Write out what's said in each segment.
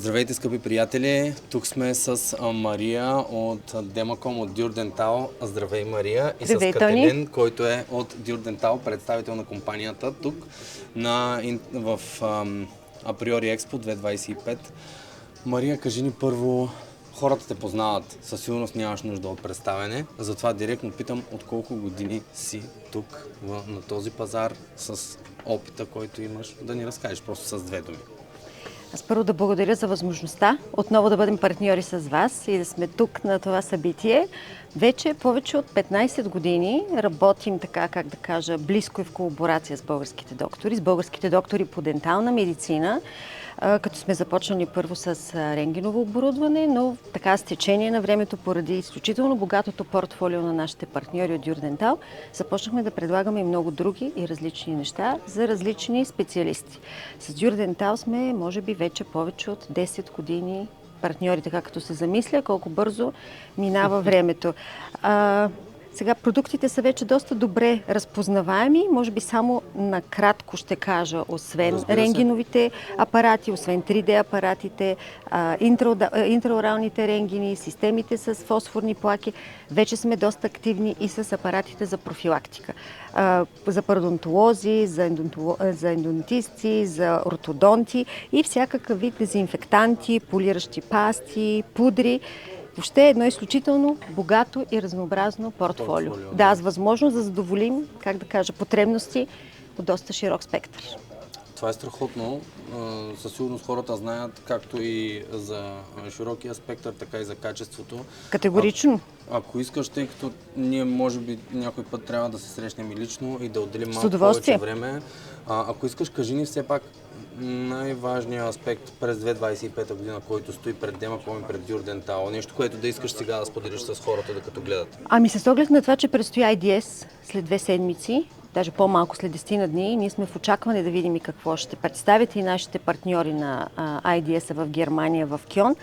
Здравейте, скъпи приятели! Тук сме с Мария от DeMaKom от Dürr. Здравей, Мария! И Здравей, с Кателин, който е от Dürr, представител на компанията тук в Apriori Expo 2025. Мария, кажи ни първо, хората те познават, със сигурност нямаш нужда от представяне, затова директно питам от колко години си тук на този пазар с опита, който имаш, да ни разкажеш просто с две думи. Аз първо да благодаря за възможността отново да бъдем партньори с вас и да сме тук на това събитие. Вече повече от 15 години работим така, как да кажа, близко и в колаборация с българските доктори по дентална медицина, като сме започнали първо с рентгеново оборудване, но така с течение на времето, поради изключително богатото портфолио на нашите партньори от Dürr, започнахме да предлагаме и много други и различни неща за различни специалисти. С Dürr сме, може би, вече повече от 10 години партньори, така като се замисля, колко бързо минава времето. Сега продуктите са вече доста добре разпознаваеми. Може би само накратко ще кажа, освен рентгеновите апарати, освен 3D апаратите, интраоралните рентгени, системите с фосфорни плаки, вече сме доста активни и с апаратите за профилактика. За пародонтолози, за ендонтисти, за ортодонти и всякакъв вид дезинфектанти, полиращи пасти, пудри. Въобще е едно изключително богато и разнообразно портфолио. Да, с възможност да задоволим, как да кажа, потребности от доста широк спектър. Това е страхотно. Със сигурност хората знаят както и за широкия спектър, така и за качеството. Категорично. Ако искаш, тъй като ние може би някой път трябва да се срещнем и лично и да отделим малко повече време. Ако искаш, кажи ни все пак най-важният аспект през 2025 година, който стои пред DeMaKom и пред Dürr. Нещо, което да искаш сега да споделиш с хората, докато гледат. С оглед на това, че предстои IDS след 2 седмици, даже по-малко след 10 на дни, ние сме в очакване да видим и какво ще представят и нашите партньори на IDS в Германия, в Кьон.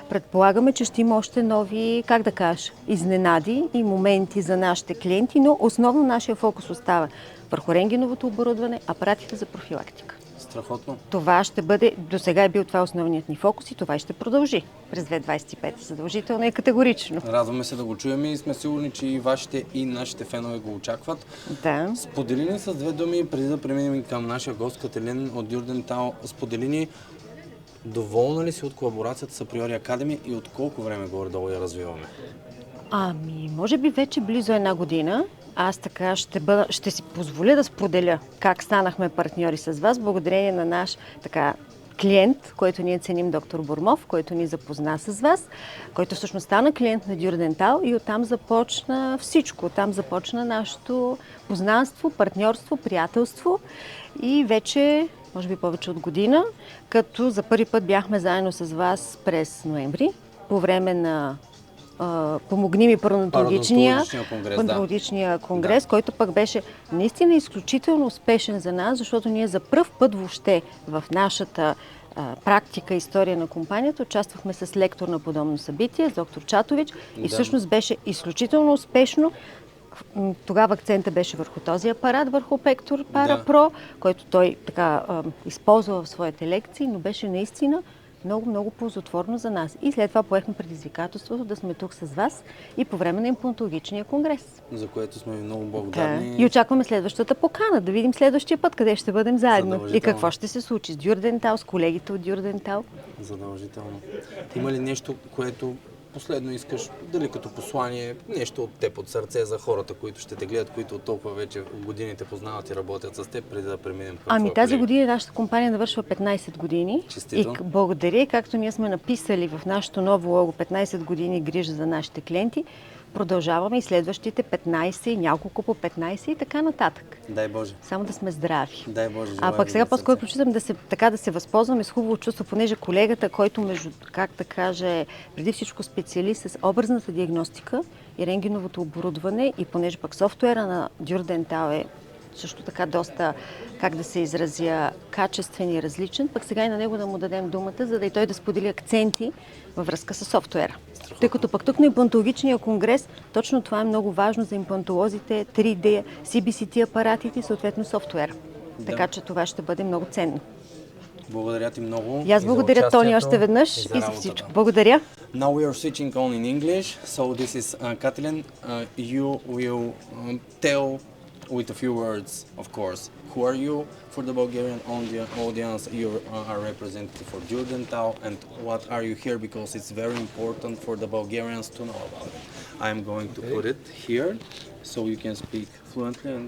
Предполагаме, че ще има още нови, как да кажа, изненади и моменти за нашите клиенти, но основно нашия фокус остава върху рентгеновото оборудване, апаратите за профилактика. Страхотно. Това ще бъде, до сега е бил това основният ни фокус и това ще продължи през 2025. Задължително и категорично. Радваме се да го чуем и сме сигурни, че и вашите и нашите фенове го очакват. Да. Сподели ни с две думи, преди да преминем към нашия гост Кателин от Dürr. Сподели ни, доволна ли си от колаборацията с Apriori Academy и от колко време горе-долу я развиваме? Може би вече близо 1 година. Аз така ще си позволя да споделя как станахме партньори с вас, благодарение на наш клиент, който ние ценим, доктор Бурмов, който ни запозна с вас, който всъщност стана клиент на Dürr и оттам започна всичко. Оттам започна нашето познанство, партньорство, приятелство и вече, може би повече от година, като за първи път бяхме заедно с вас през ноември, по време на помогни ми пародонтологичния конгрес, който пък беше наистина изключително успешен за нас, защото ние за пръв път въобще в нашата практика, история на компанията, участвахме с лектор на подобно събитие, с доктор Чатович и всъщност беше изключително успешно. Тогава акцента беше върху този апарат, върху Pector Para Pro, който той използва в своите лекции, но беше наистина много ползотворно за нас. И след това поехме предизвикателството да сме тук с вас и по време на имплантологичния конгрес. За което сме много благодарни. И очакваме следващата покана, да видим следващия път къде ще бъдем заедно и какво ще се случи с Dürr, с колегите от Dürr. Задължително. Има ли нещо, което последно искаш, дали като послание, нещо от теб, от сърце за хората, които ще те гледат, които от толкова вече годините познават и работят с теб, преди да преминем към тази година нашата компания навършва 15 години. Честито. И благодаря, както ние сме написали в нашото ново лого 15 години грижа за нашите клиенти, продължаваме и следващите 15 и няколко по 15 и така нататък. Дай Боже. Само да сме здрави. Дай Боже. Пък сега по-скоро почитам да се възползваме с хубаво чувство, понеже колегата, който преди всичко специалист с образната диагностика и рентгеновото оборудване и понеже пък софтуера на Dürr е също така доста, как да се изразя, качествен и различен, пък сега и на него да му дадем думата, за да и той да сподели акценти във връзка с софтуера. Тъй като пък тук на имплантологичния конгрес, точно това е много важно за имплантолозите, 3D, CBCT апаратите и съответно софтуера. Така че това ще бъде много ценно. Благодаря ти много. И аз благодаря, Тони, още веднъж и и за за работата. всичко. Благодаря. Now we are switching on in English. So this is Katalin. You will tell with a few words, of course, who are you for the Bulgarian audience. You are representative for Dürr Dental, and what are you here, because it's very important for the Bulgarians to know about it. I'm going to put it here so you can speak fluently. And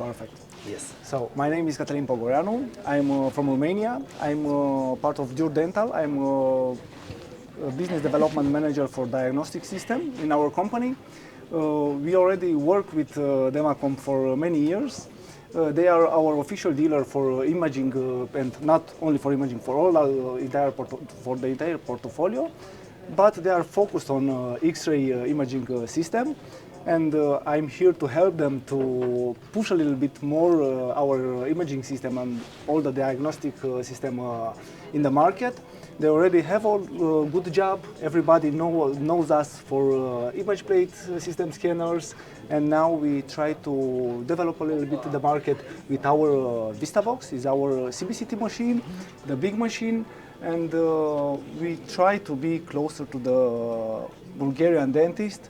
Perfect. yes. So, my name is Cătălin Pogoreanu. I'm from Romania. I'm part of Dürr Dental. I'm a business development manager for diagnostic system in our company. We already work with DeMaKom for many years. They are our official dealer for imaging, and not only for imaging, for all for the entire portfolio. But they are focused on X-ray imaging system. And I'm here to help them to push a little bit more our imaging system and all the diagnostic system in the market. They already have a good job. Everybody knows us for image plate system scanners, and now we try to develop a little bit the market with our VistaBox, is our CBCT machine, the big machine, and we try to be closer to the Bulgarian dentist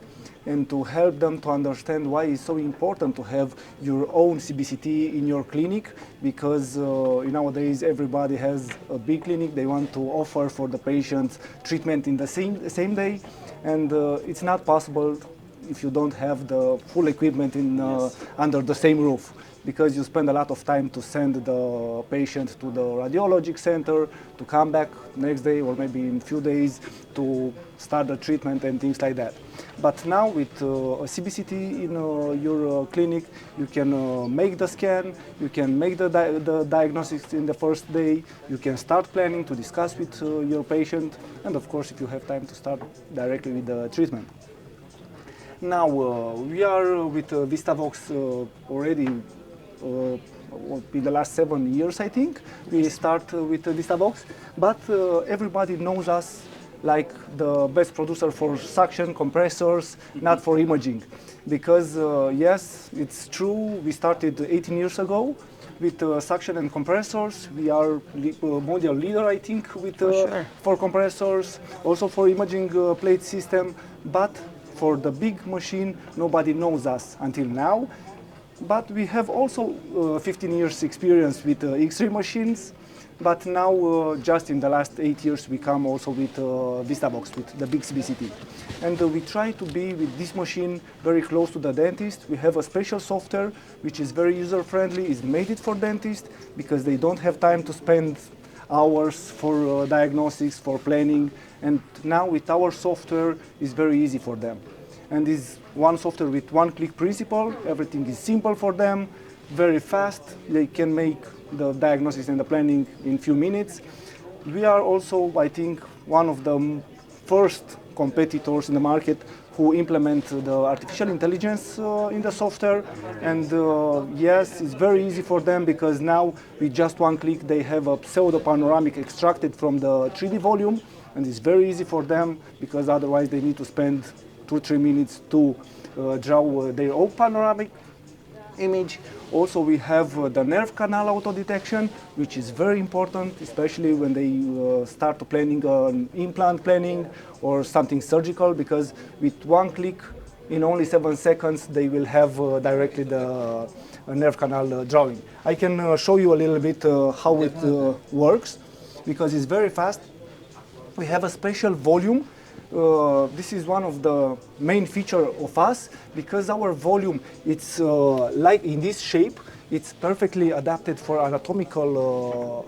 and to help them to understand why it's so important to have your own CBCT in your clinic, because nowadays everybody has a big clinic. They want to offer for the patients treatment in the same day, and it's not possible if you don't have the full equipment under the same roof, because you spend a lot of time to send the patient to the radiologic center, to come back next day or maybe in few days to start the treatment and things like that. But now with a CBCT in your clinic, you can make the scan, you can make the diagnostics in the first day, you can start planning to discuss with your patient, and of course if you have time to start directly with the treatment. Now we are with VistaVox already in the last 7 years, I think. We start with VistaVox, but everybody knows us like the best producer for suction compressors, not for imaging. Because yes, it's true, we started 18 years ago with suction and compressors. We are mondial leader, I think, with for compressors, also for imaging plate system, but for the big machine, nobody knows us until now. But we have also 15 years experience with X-ray machines. But now, just in the last 8 years, we come also with VistaBox, with the big CBCT. And we try to be with this machine very close to the dentist. We have a special software which is very user-friendly, is made it for dentists, because they don't have time to spend hours for diagnostics, for planning. And now with our software, it's very easy for them. And is one software with one-click principle. Everything is simple for them, very fast. They can make the diagnosis and the planning in few minutes. We are also, I think, one of the first competitors in the market who implement the artificial intelligence in the software. And yes, it's very easy for them, because now with just one click they have a pseudo panoramic extracted from the 3D volume, and it's very easy for them, because otherwise they need to spend 2-3 minutes to draw their own panoramic image. Also, we have the nerve canal auto detection, which is very important, especially when they start planning implant planning or something surgical, because with one click, in only 7 seconds, they will have directly the nerve canal drawing. I can show you a little bit how it works, because it's very fast. We have a special volume. This is one of the main feature of us, because our volume, it's like in this shape, it's perfectly adapted for anatomical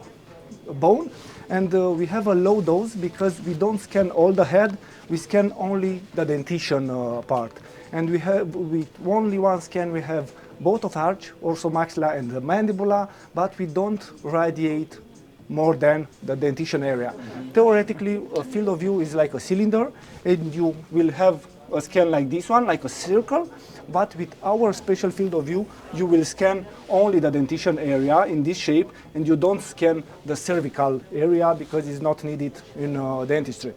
bone, and we have a low dose because we don't scan all the head, we scan only the dentition part, and we have with only one scan we have both of arch, also maxilla and the mandibula, but we don't radiate more than the dentition area. Theoretically, a field of view is like a cylinder, and you will have a scan like this one, like a circle, but with our special field of view, you will scan only the dentition area in this shape, and you don't scan the cervical area because it's not needed in dentistry.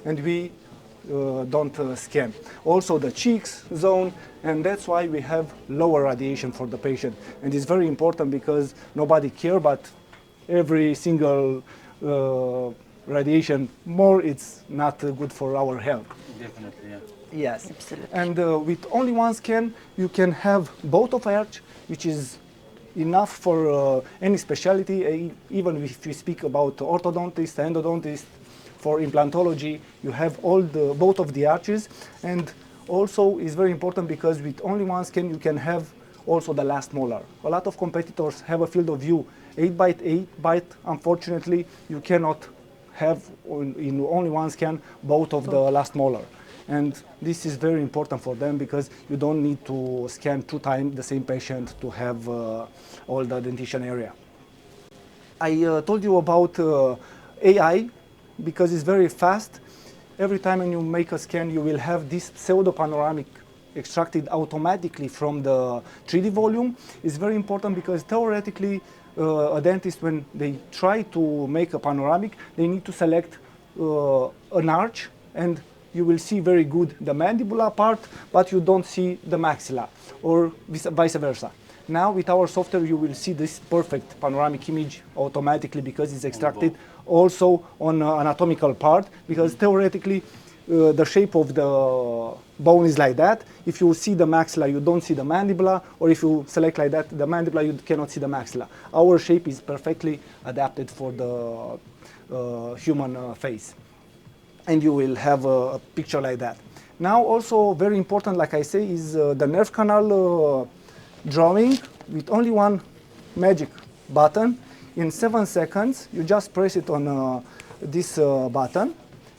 And we don't scan. Also the cheeks zone, and that's why we have lower radiation for the patient. And it's very important, because nobody cares, but every single radiation more, it's not good for our health. Definitely, yeah. Yes. Absolutely. And with only one scan, you can have both of arch, which is enough for any specialty, even if we speak about orthodontist, endodontist, for implantology, you have both of the arches. And also is very important because with only one scan, you can have also the last molar. A lot of competitors have a field of view 8 by 8, but unfortunately, you cannot have in only one scan both of the last molar. And this is very important for them because you don't need to scan 2 times the same patient to have all the dentition area. I told you about AI because it's very fast. Every time when you make a scan, you will have this pseudo-panoramic extracted automatically from the 3D volume. It's very important because theoretically, a dentist, when they try to make a panoramic, they need to select an arch, and you will see very good the mandibular part, but you don't see the maxilla, or vice versa. Now with our software, you will see this perfect panoramic image automatically because it's extracted also on anatomical part, because theoretically the shape of the bone is like that. If you see the maxilla, you don't see the mandibular, or if you select like that, the mandibular, you cannot see the maxilla. Our shape is perfectly adapted for the human face. And you will have a picture like that. Now also very important, like I say, is the nerve canal drawing with only one magic button. In 7 seconds, you just press it on this button,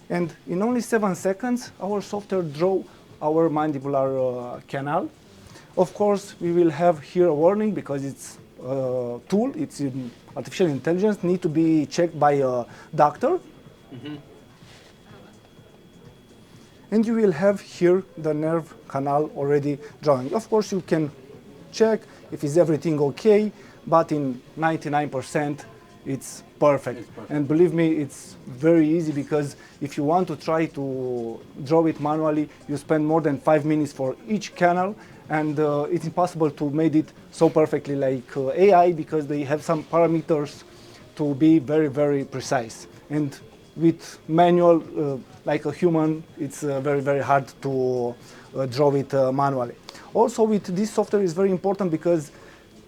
and in only 7 seconds, our software draw our mandibular canal. Of course, we will have here a warning because it's a tool, it's in artificial intelligence, need to be checked by a doctor. Mm-hmm. And you will have here the nerve canal already drawing. Of course, you can check if is everything okay, but in 99% it's perfect. And believe me, it's very easy because if you want to try to draw it manually, you spend more than 5 minutes for each canal, and it's impossible to make it so perfectly like AI because they have some parameters to be very, very precise. And with manual, like a human, it's very, very hard to draw it manually. Also with this software is very important because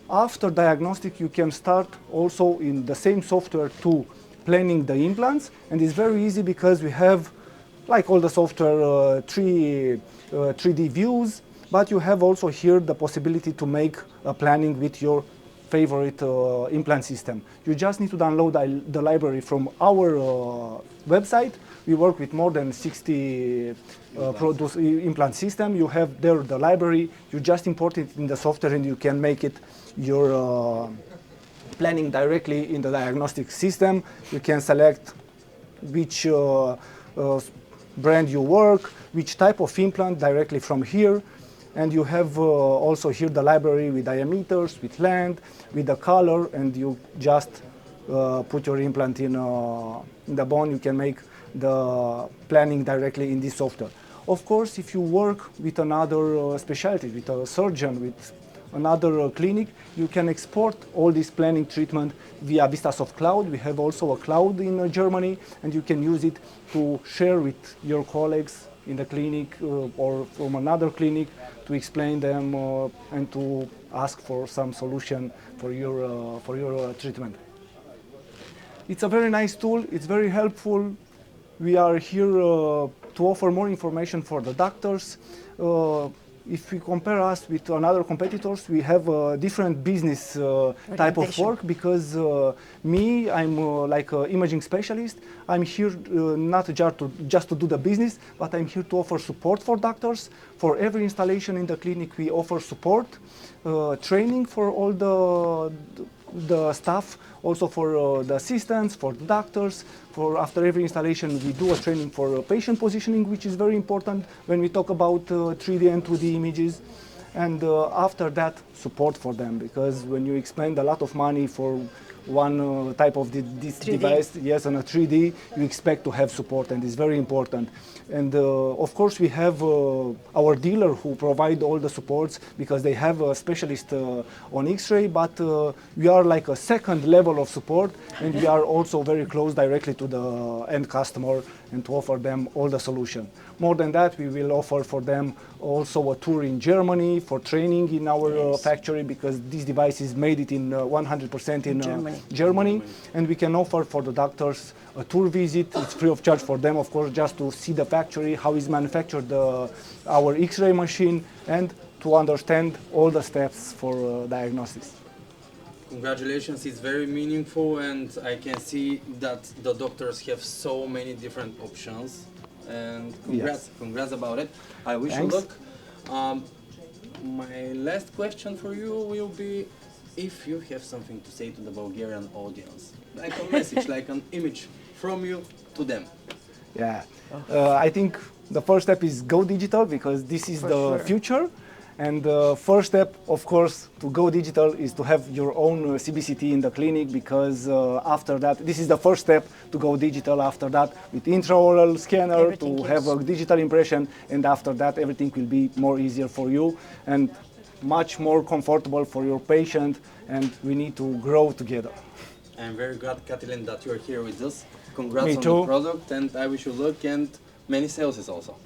after diagnostic you can start also in the same software to planning the implants, and it's very easy because we have, like all the software, 3D views, but you have also here the possibility to make a planning with your favorite implant system. You just need to download the library from our website. We work with more than 60 implant system. You have there the library. You just import it in the software and you can make it your planning directly in the diagnostic system. You can select which brand you work, which type of implant directly from here. And you have also here the library with diameters, with length, with the color, and you just put your implant in the bone. You can make the planning directly in this software. Of course, if you work with another specialty, with a surgeon, with another clinic, you can export all this planning treatment via VistaSoft Cloud. We have also a cloud in Germany, and you can use it to share with your colleagues in the clinic or from another clinic to explain them and to ask for some solution for your treatment. It's a very nice tool. It's very helpful. We are here to offer more information for the doctors. If we compare us with other competitors, we have a different business type of work because me, I'm like an imaging specialist. I'm here not just to do the business, but I'm here to offer support for doctors. For every installation in the clinic, we offer support, training for all the staff, also for the assistants, for the doctors. For after every installation, we do a training for patient positioning, which is very important when we talk about 3D and 2D images. And after that, support for them, because when you expend a lot of money for one type of this 3D. device, yes, on a 3D, you expect to have support, and it's very important. And of course, we have our dealer who provide all the supports because they have a specialist on X-ray, but we are like a second level of support, and we are also very close directly to the end customer and to offer them all the solution. More than that, we will offer for them also a tour in Germany for training in our factory, because this device is made it in 100% in Germany, and we can offer for the doctors a tour visit. It's free of charge for them, of course, just to see the factory, how is manufactured our X-ray machine, and to understand all the steps for diagnosis. Congratulations, it's very meaningful, and I can see that the doctors have so many different options, and congrats about it. I wish you luck. My last question for you will be if you have something to say to the Bulgarian audience, like a message, like an image from you to them. Yeah, I think the first step is go digital, because this is the future. And the first step, of course, to go digital is to have your own CBCT in the clinic, because after that, this is the first step to go digital. After that, with intraoral scanner to have a digital impression, and after that, everything will be more easier for you and much more comfortable for your patient, and we need to grow together. I'm very glad, Katalin, that you're here with us. Congrats on the product, and I wish you luck and many sales also.